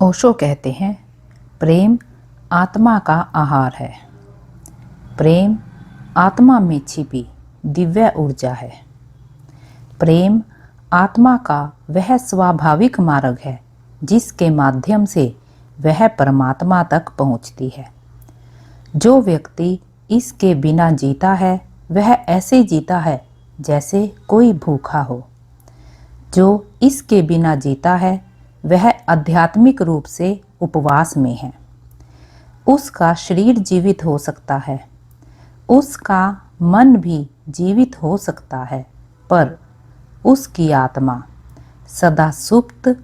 ओशो कहते हैं, प्रेम आत्मा का आहार है। प्रेम आत्मा में छिपी दिव्य ऊर्जा है। प्रेम आत्मा का वह स्वाभाविक मार्ग है जिसके माध्यम से वह परमात्मा तक पहुंचती है। जो व्यक्ति इसके बिना जीता है वह ऐसे जीता है जैसे कोई भूखा हो। जो इसके बिना जीता है वह आध्यात्मिक रूप से उपवास में है। उसका शरीर जीवित हो सकता है, उसका मन भी जीवित हो सकता है, पर उसकी आत्मा सदा सुप्त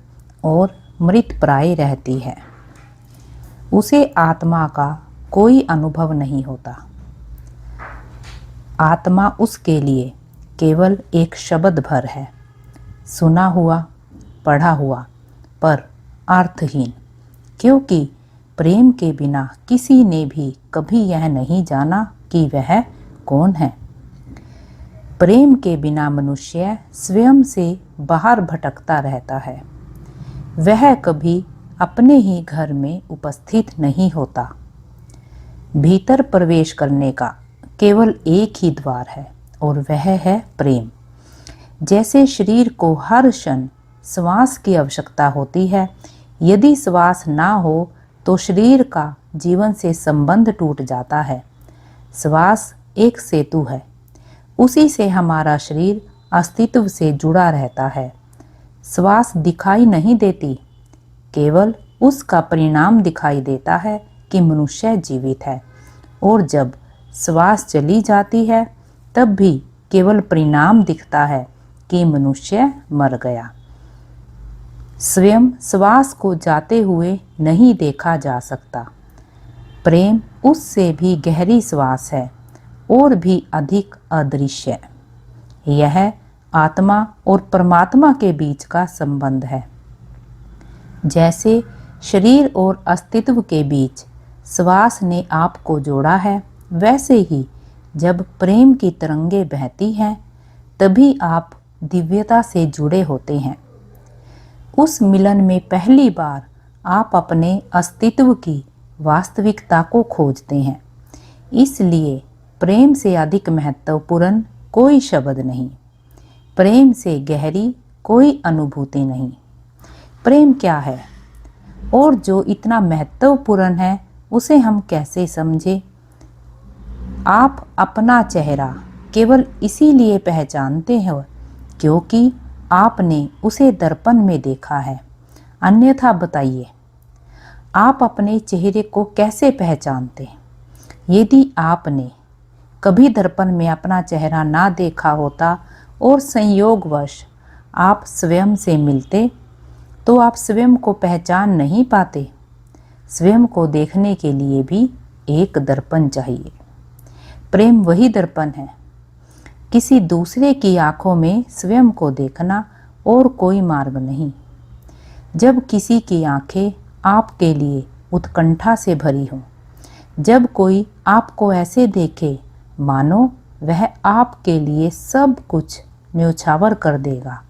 और मृतप्राय रहती है। उसे आत्मा का कोई अनुभव नहीं होता। आत्मा उसके लिए केवल एक शब्द भर है, सुना हुआ, पढ़ा हुआ, पर अर्थहीन, क्योंकि प्रेम के बिना किसी ने भी कभी यह नहीं जाना कि वह कौन है। प्रेम के बिना मनुष्य स्वयं से बाहर भटकता रहता है। वह कभी अपने ही घर में उपस्थित नहीं होता। भीतर प्रवेश करने का केवल एक ही द्वार है और वह है प्रेम। जैसे शरीर को हर क्षण श्वास की आवश्यकता होती है, यदि श्वास ना हो तो शरीर का जीवन से संबंध टूट जाता है। श्वास एक सेतु है, उसी से हमारा शरीर अस्तित्व से जुड़ा रहता है। श्वास दिखाई नहीं देती, केवल उसका परिणाम दिखाई देता है कि मनुष्य जीवित है, और जब श्वास चली जाती है तब भी केवल परिणाम दिखता है कि मनुष्य मर गया। स्वयं श्वास को जाते हुए नहीं देखा जा सकता। प्रेम उससे भी गहरी श्वास है और भी अधिक अदृश्य। यह आत्मा और परमात्मा के बीच का संबंध है। जैसे शरीर और अस्तित्व के बीच श्वास ने आपको जोड़ा है, वैसे ही जब प्रेम की तरंगे बहती हैं तभी आप दिव्यता से जुड़े होते हैं। उस मिलन में पहली बार आप अपने अस्तित्व की वास्तविकता को खोजते हैं। इसलिए प्रेम से अधिक महत्वपूर्ण कोई शब्द नहीं, प्रेम से गहरी कोई अनुभूति नहीं। प्रेम क्या है और जो इतना महत्वपूर्ण है उसे हम कैसे समझें? आप अपना चेहरा केवल इसीलिए पहचानते हो क्योंकि आपने उसे दर्पण में देखा है, अन्यथा बताइए आप अपने चेहरे को कैसे पहचानते? यदि आपने कभी दर्पण में अपना चेहरा ना देखा होता और संयोगवश आप स्वयं से मिलते तो आप स्वयं को पहचान नहीं पाते। स्वयं को देखने के लिए भी एक दर्पण चाहिए। प्रेम वही दर्पण है, किसी दूसरे की आंखों में स्वयं को देखना और कोई मार्ग नहीं। जब किसी की आंखें आपके लिए उत्कंठा से भरी हों, जब कोई आपको ऐसे देखे मानो वह आपके लिए सब कुछ न्योछावर कर देगा,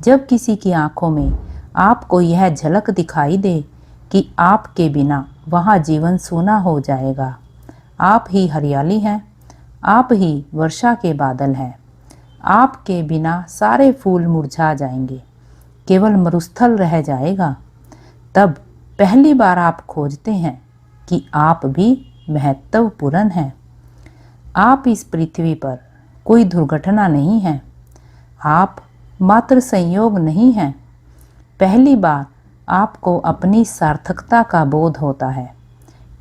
जब किसी की आंखों में आपको यह झलक दिखाई दे कि आपके बिना वहाँ जीवन सूना हो जाएगा, आप ही हरियाली हैं, आप ही वर्षा के बादल हैं, आपके बिना सारे फूल मुरझा जाएंगे, केवल मरुस्थल रह जाएगा, तब पहली बार आप खोजते हैं कि आप भी महत्वपूर्ण हैं। आप इस पृथ्वी पर कोई दुर्घटना नहीं है, आप मात्र संयोग नहीं हैं। पहली बार आपको अपनी सार्थकता का बोध होता है।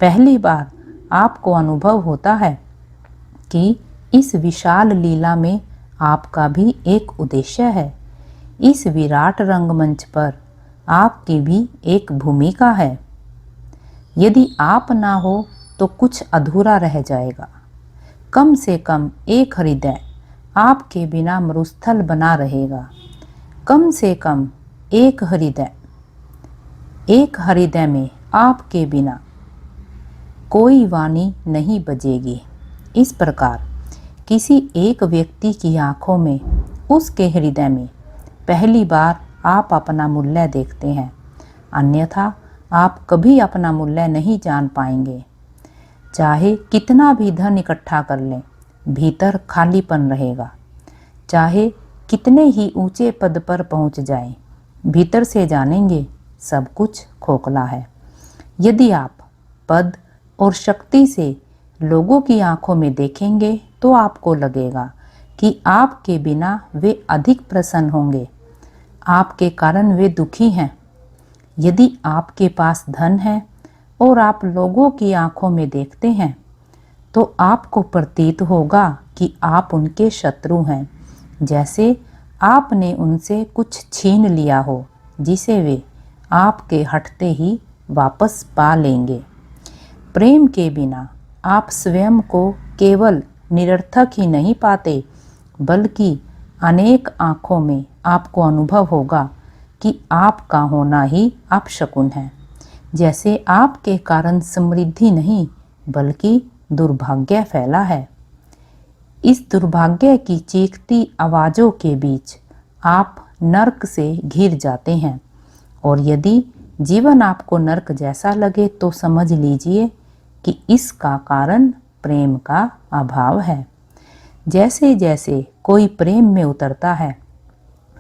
पहली बार आपको अनुभव होता है कि इस विशाल लीला में आपका भी एक उद्देश्य है। इस विराट रंगमंच पर आपकी भी एक भूमिका है। यदि आप ना हो तो कुछ अधूरा रह जाएगा। कम से कम एक हृदय आपके बिना मरुस्थल बना रहेगा। कम से कम एक हृदय में आपके बिना कोई वाणी नहीं बजेगी। इस प्रकार किसी एक व्यक्ति की आंखों में, उसके हृदय में पहली बार आप अपना मूल्य देखते हैं, अन्यथा आप कभी अपना मूल्य नहीं जान पाएंगे। चाहे कितना भी धन इकट्ठा कर लें, भीतर खालीपन रहेगा। चाहे कितने ही ऊंचे पद पर पहुंच जाएं, भीतर से जानेंगे सब कुछ खोखला है। यदि आप पद और शक्ति से लोगों की आंखों में देखेंगे तो आपको लगेगा कि आपके बिना वे अधिक प्रसन्न होंगे, आपके कारण वे दुखी हैं। यदि आपके पास धन है और आप लोगों की आंखों में देखते हैं तो आपको प्रतीत होगा कि आप उनके शत्रु हैं, जैसे आपने उनसे कुछ छीन लिया हो जिसे वे आपके हटते ही वापस पा लेंगे। प्रेम के बिना आप स्वयं को केवल निरर्थक ही नहीं पाते, बल्कि अनेक आँखों में आपको अनुभव होगा कि आपका होना ही अपशकुन है, जैसे आपके कारण समृद्धि नहीं बल्कि दुर्भाग्य फैला है। इस दुर्भाग्य की चीखती आवाज़ों के बीच आप नर्क से घिर जाते हैं, और यदि जीवन आपको नर्क जैसा लगे तो समझ लीजिए कि इसका कारण प्रेम का अभाव है। जैसे जैसे कोई प्रेम में उतरता है,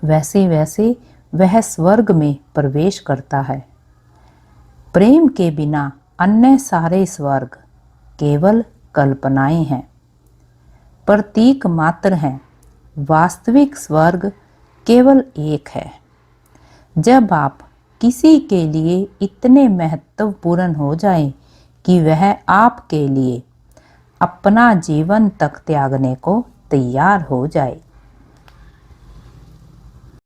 वैसे वैसे वह स्वर्ग में प्रवेश करता है। प्रेम के बिना अन्य सारे स्वर्ग केवल कल्पनाएं हैं, प्रतीक मात्र हैं। वास्तविक स्वर्ग केवल एक है। जब आप किसी के लिए इतने महत्वपूर्ण हो जाएं कि वह आपके लिए अपना जीवन तक त्यागने को तैयार हो जाए।